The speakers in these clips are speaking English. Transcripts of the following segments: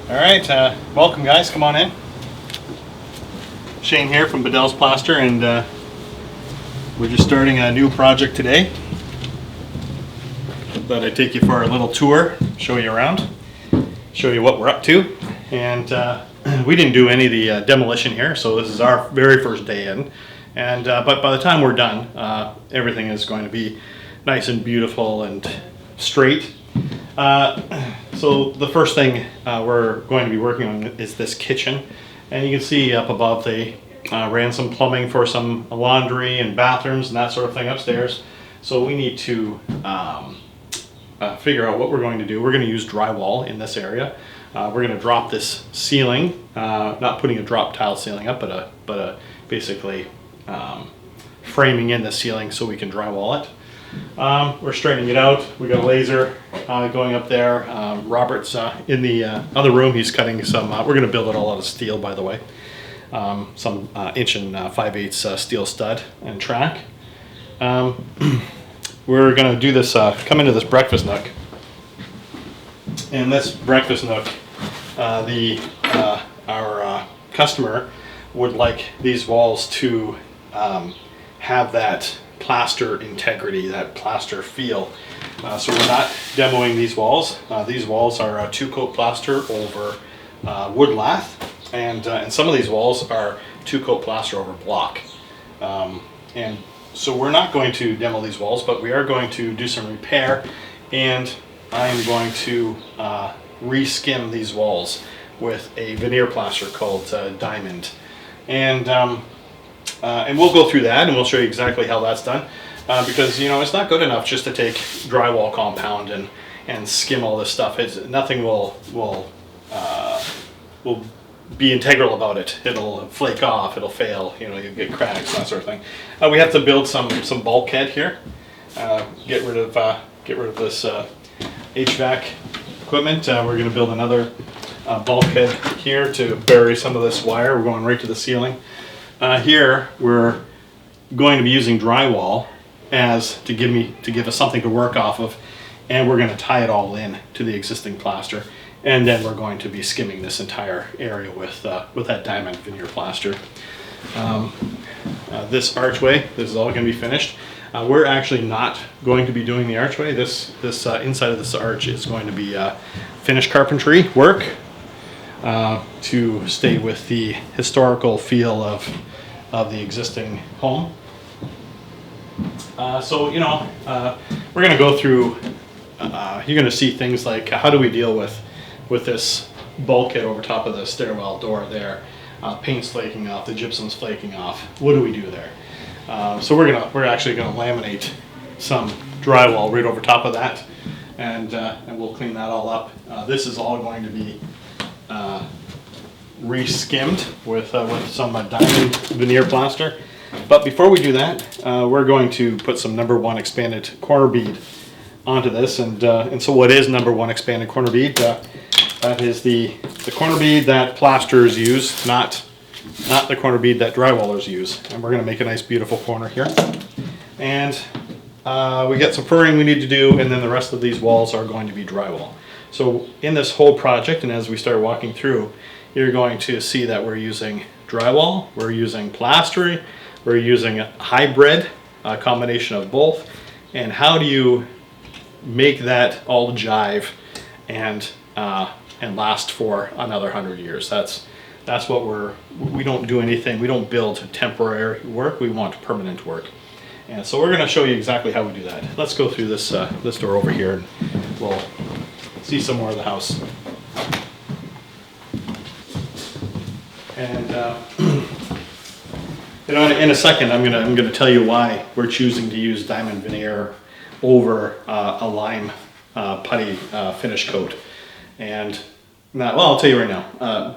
All right, welcome guys, come on in. Shane here from Bedell's Plaster, and we're just starting a new project today. Thought I'd take you for a little tour, show you around, show you what we're up to. And we didn't do any of the demolition here, so this is our very first day in. And but by the time we're done, everything is going to be nice and beautiful and straight. So the first thing we're going to be working on is this kitchen, and you can see up above they ran some plumbing for some laundry and bathrooms and that sort of thing upstairs. So we need to figure out what we're going to do. We're going to use drywall in this area. We're going to drop this ceiling, not putting a drop tile ceiling up, but basically framing in the ceiling so we can drywall it. We're straightening it out. We got a laser going up there. Robert's in the other room. He's cutting some. We're going to build it all out of steel, by the way. Some 1 and 5/8 steel stud and track. We're going to do this. Come into this breakfast nook. In this breakfast nook, our customer would like these walls to have that plaster integrity, that plaster feel. So we're not demoing these walls. These walls are 2-coat plaster over wood lath, and some of these walls are 2-coat plaster over block. And so we're not going to demo these walls, but we are going to do some repair, and I'm going to re-skim these walls with a veneer plaster called Diamond. And we'll go through that, and we'll show you exactly how that's done, because you know it's not good enough just to take drywall compound and skim all this stuff. Nothing will be integral about it. It'll flake off, it'll fail, you know, you get cracks, that sort of thing. We have to build some bulkhead here. Get rid of this HVAC equipment. We're going to build another bulkhead here to bury some of this wire. We're going right to the ceiling. Here we're going to be using drywall to give us something to work off of, and we're going to tie it all in to the existing plaster, and then we're going to be skimming this entire area with that diamond veneer plaster. This archway, this is all going to be finished. We're actually not going to be doing the archway. This inside of this arch is going to be finished carpentry work. To stay with the historical feel of the existing home. So you know, we're going to go through. You're going to see things like how do we deal with this bulkhead over top of the stairwell door there, paint's flaking off, the gypsum's flaking off. What do we do there? So we're actually going to laminate some drywall right over top of that, and we'll clean that all up. This is all going to be re-skimmed with some diamond veneer plaster. But before we do that, we're going to put some number 1 expanded corner bead onto this. And so what is number 1 expanded corner bead? That is the corner bead that plasters use, not the corner bead that drywallers use. And we're going to make a nice beautiful corner here. And we got some furring we need to do, and then the rest of these walls are going to be drywall. So in this whole project, and as we start walking through, you're going to see that we're using drywall, we're using plastering, we're using a hybrid, a combination of both. And how do you make that all jive and last for another 100 years? That's what we don't do anything. We don't build temporary work. We want permanent work. And so we're going to show you exactly how we do that. Let's go through this door over here, and we'll see some more of the house. And you know, in a second, I'm gonna tell you why we're choosing to use diamond veneer over a lime putty finish coat. And well, I'll tell you right now,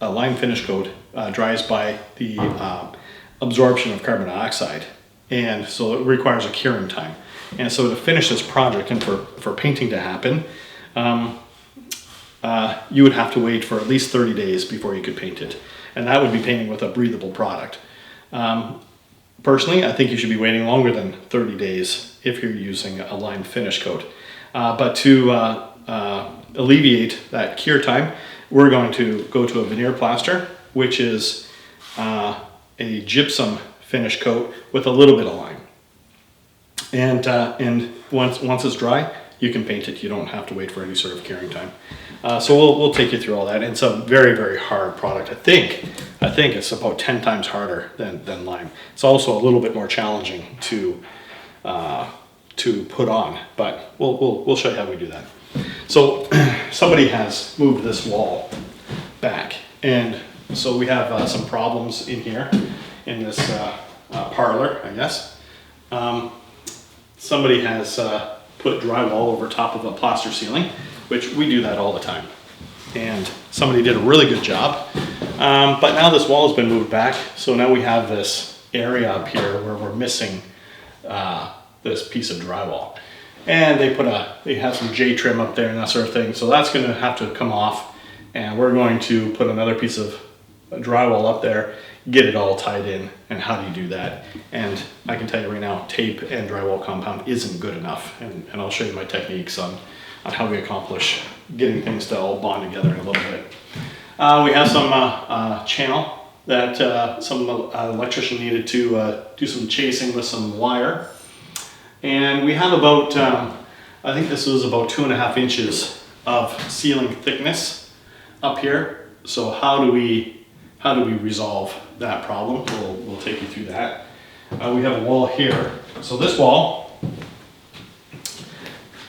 a lime finish coat dries by the absorption of carbon dioxide, and so it requires a curing time. And so to finish this project and for painting to happen, you would have to wait for at least 30 days before you could paint it. And that would be painting with a breathable product. Personally, I think you should be waiting longer than 30 days if you're using a lime finish coat. But to alleviate that cure time, we're going to go to a veneer plaster, which is a gypsum finish coat with a little bit of lime. And once it's dry, you can paint it. You don't have to wait for any sort of curing time. So we'll take you through all that. And it's a very, very hard product. I think it's about 10 times harder than lime. It's also a little bit more challenging to put on, but we'll show you how we do that. So somebody has moved this wall back, and so we have some problems in here in this parlor, I guess. Somebody has put drywall over top of a plaster ceiling, which we do that all the time. And somebody did a really good job. But now this wall has been moved back, so now we have this area up here where we're missing this piece of drywall. And they have some J trim up there and that sort of thing, so that's going to have to come off, and we're going to put another piece of drywall up there, get it all tied in. And how do you do that? And I can tell you right now, tape and drywall compound isn't good enough, and I'll show you my techniques on how we accomplish getting things to all bond together in a little bit. We have some channel that some electrician needed to do some chasing with some wire. And we have about, I think this was about 2.5 inches of ceiling thickness up here. So how do we resolve that problem? We'll take you through that. We have a wall here. So this wall,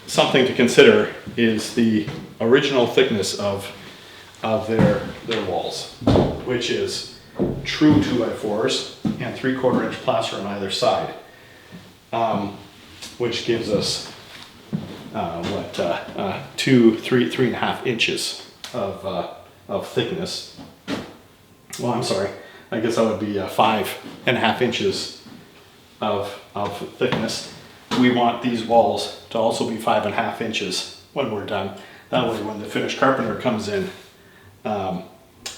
something to consider is the original thickness of their walls, which is true 2x4s and 3/4 inch plaster on either side. Which gives us 3.5 inches of thickness. Well, I'm sorry, I guess that would be 5.5 inches of thickness. We want these walls to also be 5.5 inches when we're done. That way, when the finished carpenter comes in,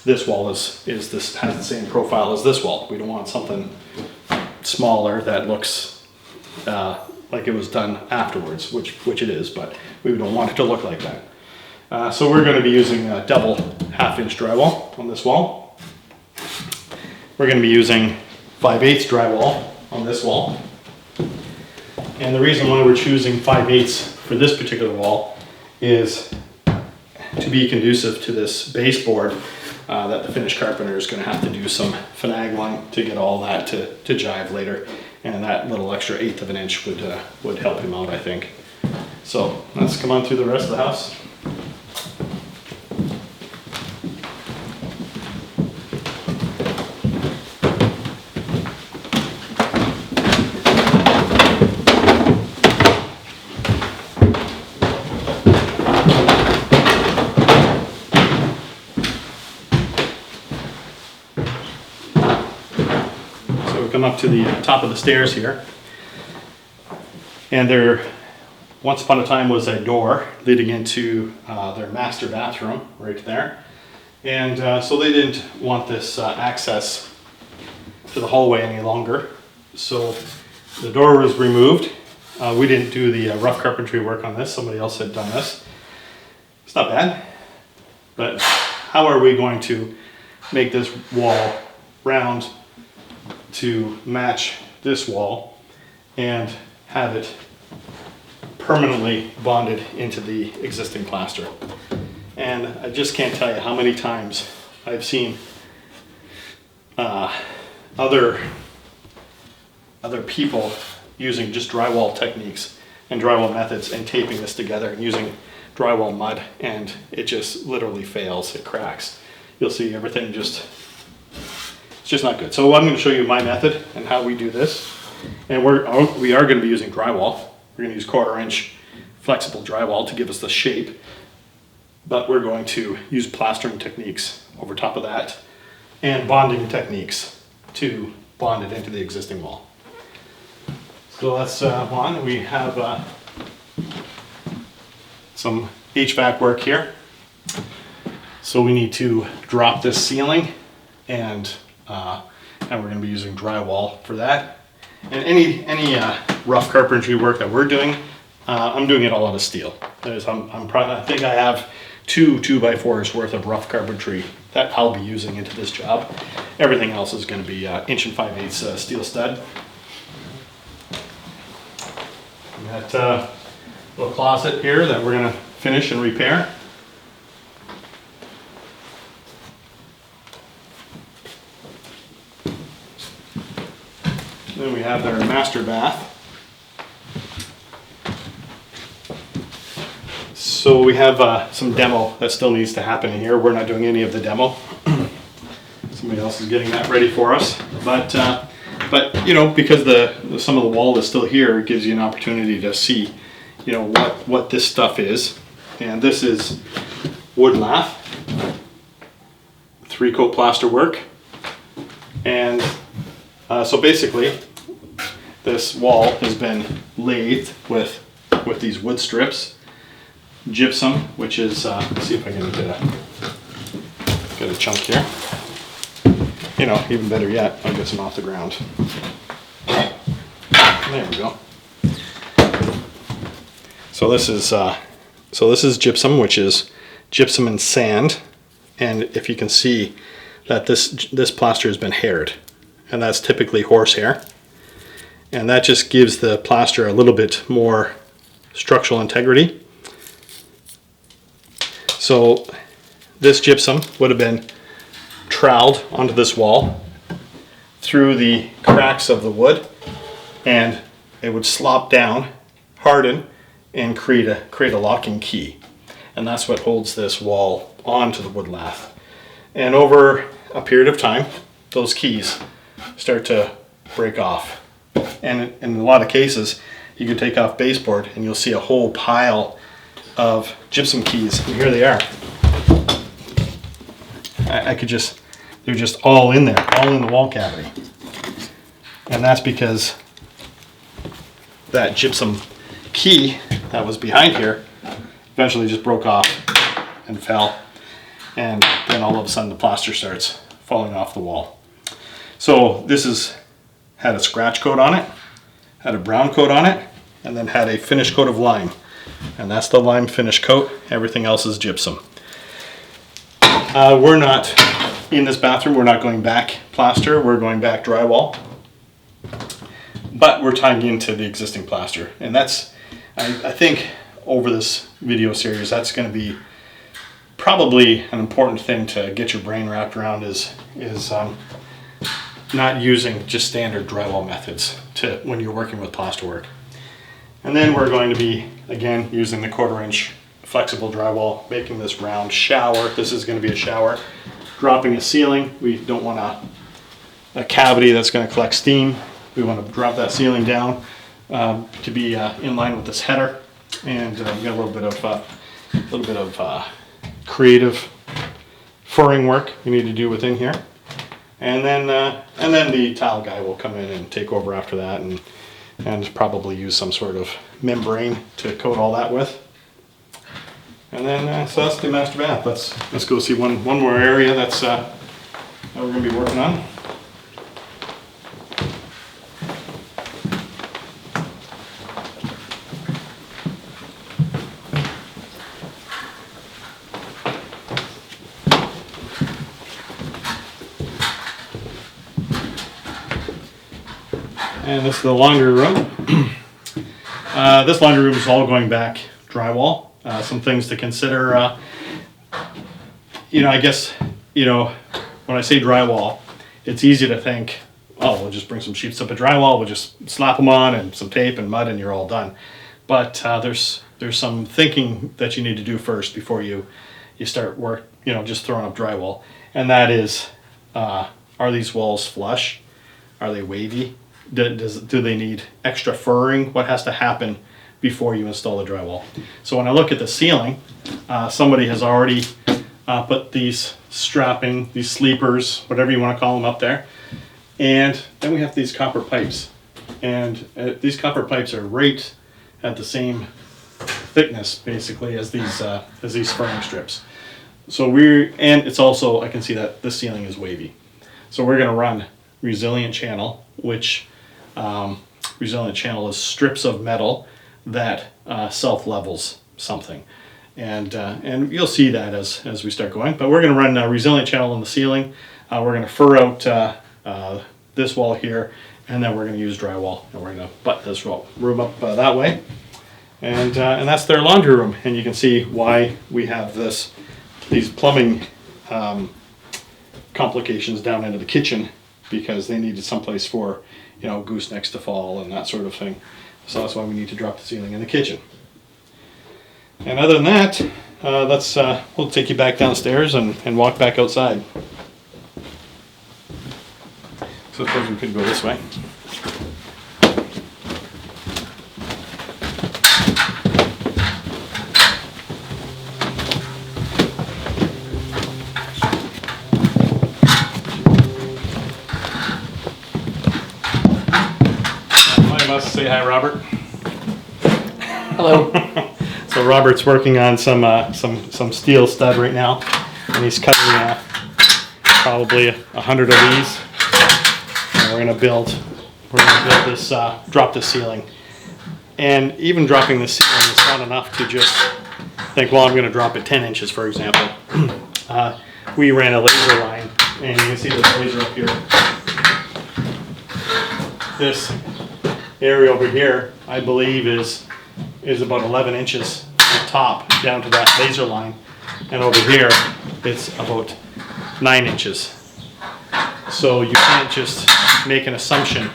this wall has the same profile as this wall. We don't want something smaller that looks like it was done afterwards, which it is, but we don't want it to look like that. So we're going to be using double 1/2 inch drywall on this wall. We're going to be using 5/8 drywall on this wall. And the reason why we're choosing 5/8 for this particular wall is to be conducive to this baseboard that the finished carpenter is going to have to do some finagling to get all that to jive later. And that little extra 1/8 of an inch would help him out, I think. So let's come on through the rest of the house. Come up to the top of the stairs here, and there once upon a time was a door leading into their master bathroom right there, and so they didn't want this access to the hallway any longer, so the door was removed. We didn't do the rough carpentry work on this, somebody else had done this. It's not bad, but how are we going to make this wall round to match this wall and have it permanently bonded into the existing plaster? And I just can't tell you how many times I've seen other people using just drywall techniques and drywall methods and taping this together and using drywall mud, and it just literally fails, it cracks. You'll see everything it's just not good. So I'm going to show you my method and how we do this. And we are going to be using drywall. We're going to use 1/4 inch flexible drywall to give us the shape. But we're going to use plastering techniques over top of that and bonding techniques to bond it into the existing wall. So that's one. We have some HVAC work here. So we need to drop this ceiling, and we're going to be using drywall for that. And any rough carpentry work that we're doing, I'm doing it all out of steel. I think I have 2x4s worth of rough carpentry that I'll be using into this job. Everything else is going to be 1 5/8" steel stud. We got a little closet here that we're going to finish and repair. Then we have our master bath. So we have some demo that still needs to happen in here. We're not doing any of the demo. Somebody else is getting that ready for us. But you know, because some of the wall is still here, it gives you an opportunity to see, you know, what this stuff is. And this is wood lath, 3-coat plaster work, and so basically this wall has been lathed with these wood strips, gypsum, which is let's see if I can get a chunk here. You know, even better yet, I'll get some off the ground. There we go. So this is gypsum, which is gypsum and sand, and if you can see that this plaster has been haired, and that's typically horsehair, and that just gives the plaster a little bit more structural integrity. So this gypsum would have been troweled onto this wall through the cracks of the wood, and it would slop down, harden, and create a locking key. And that's what holds this wall onto the wood lath. And over a period of time, those keys start to break off. And in a lot of cases, you can take off baseboard and you'll see a whole pile of gypsum keys. And here they are. They're just all in there, all in the wall cavity. And that's because that gypsum key that was behind here eventually just broke off and fell. And then all of a sudden the plaster starts falling off the wall. So this had a scratch coat on it, had a brown coat on it, and then had a finish coat of lime. And that's the lime finish coat. Everything else is gypsum. We're not, in this bathroom, we're not going back plaster, we're going back drywall. But we're tying into the existing plaster. And that's, I think over this video series, that's going to be probably an important thing to get your brain wrapped around is not using just standard drywall methods when you're working with plasterwork. And then we're going to be, again, using the 1/4 inch flexible drywall, making this round shower. This is going to be a shower. Dropping a ceiling. We don't want a cavity that's going to collect steam. We want to drop that ceiling down to be in line with this header. And we got a little bit of creative furring work we need to do within here. And then the tile guy will come in and take over after that, and probably use some sort of membrane to coat all that with. And then so that's the master bath. Let's go see one more area that we're going to be working on. And this is the laundry room. This laundry room is all going back drywall. Some things to consider. You know, I guess, you know, when I say drywall, it's easy to think, oh, we'll just bring some sheets up of drywall, we'll just slap them on and some tape and mud and you're all done. But there's some thinking that you need to do first before you start work, you know, just throwing up drywall. And that is, are these walls flush? Are they wavy? Do they need extra furring? What has to happen before you install the drywall? So when I look at the ceiling, somebody has already put these strapping, these sleepers, whatever you want to call them, up there. And then we have these copper pipes. And these copper pipes are right at the same thickness, basically, as these furring strips. So and it's also, I can see that the ceiling is wavy. So we're going to run resilient channel, which resilient channel is strips of metal that self-levels something. And you'll see that as we start going. But we're going to run a resilient channel on the ceiling. We're going to fur out this wall here, and then we're going to use drywall, and we're going to butt this room up that way. And that's their laundry room, and you can see why we have these plumbing complications down into the kitchen, because they needed someplace for, you know, goosenecks to fall and that sort of thing. So that's why we need to drop the ceiling in the kitchen. And other than that, we'll take you back downstairs and walk back outside. So I suppose we could go this way. I must say hi, Robert. Hello. So Robert's working on some steel stud right now, and he's cutting probably 100 of these. And we're gonna build this, drop the ceiling. And even dropping the ceiling is not enough to just think, well, I'm gonna drop it 10 inches, for example. We ran a laser line, and you can see this laser up here. This area over here, I believe, is about 11 inches top down to that laser line, and over here it's about 9 inches. So you can't just make an assumption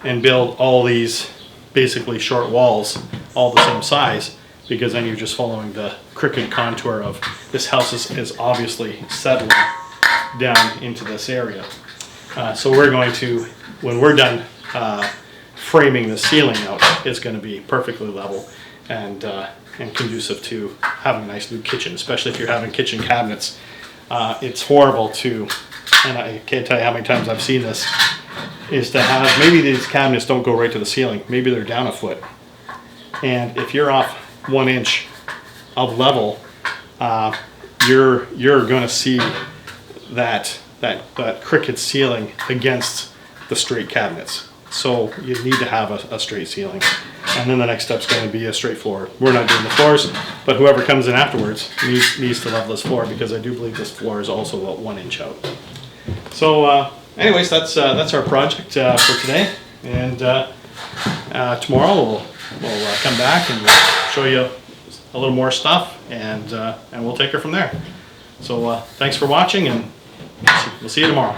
and build all these basically short walls all the same size, because then you're just following the crooked contour of this house is obviously settling down into this area. So we're going to, when we're done framing the ceiling out, it's going to be perfectly level and conducive to having a nice new kitchen, especially if you're having kitchen cabinets. It's horrible to, and I can't tell you how many times I've seen this, is to have, maybe these cabinets don't go right to the ceiling, maybe they're down a foot. And if you're off 1 inch of level, you're going to see that crooked ceiling against the straight cabinets. So you need to have a straight ceiling. And then the next step is going to be a straight floor. We're not doing the floors, but whoever comes in afterwards needs to level this floor, because I do believe this floor is also about 1 inch out. So anyways, that's our project for today. And tomorrow we'll come back and show you a little more stuff, and we'll take her from there. So thanks for watching, and we'll see you tomorrow.